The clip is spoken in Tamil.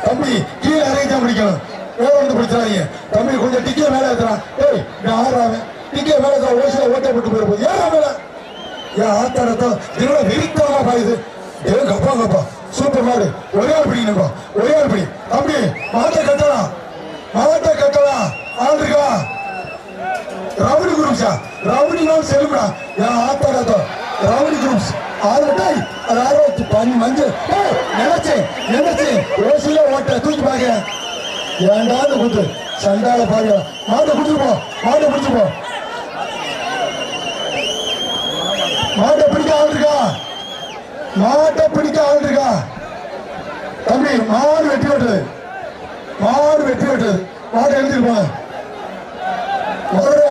தம்பி கீழே இறங்கி முடிக்கணும். தம்பி கொஞ்சம் டிக்கே மேல ஏத்துறான். டிக்கே மேல ஓசில ஓட்டை போட்டு போயிருப்போம். ஏன் மேல ஏன் ஆத்தாடத்தான் இதோட விரித்தமா பாயுது. ஏன் கப்பா கப்பா சூப்பர் மாடு. ஒரே ஆள் பிடிக்கணும்பா, ஒரே ஆள் பிடி. தம்பி மாட்டை கட்டலாம், மாட்டை கட்டலாம். ஆள் இருக்கா? ரவுடி குரூப்ஸா? ரவுடி நாம் செல்லுடா. ஏன் ஆத்தாடத்தான் ரவுடி குரூப்ஸ் ஆளுட்டாய். அதாவது பண்ணி மஞ்சள் நினைச்சேன் நினைச்சேன் ஓசில ஓட்ட தூக்கி பாக்க ஏண்டாவது குத்து சண்டால பாருங்க. மாட்டை பிடிச்சுப்போம், மாட்டை பிடிச்சுப்போம். மாட்டை பிடிக்க ஆள் இருக்கா? மாட்டை பிடிக்க ஆள் இருக்கா? தம்பி மாடு வெட்டி வெட்டுது, மாடு வெட்டி வெட்டுது. மாட்டை எழுதிருப்பாங்க.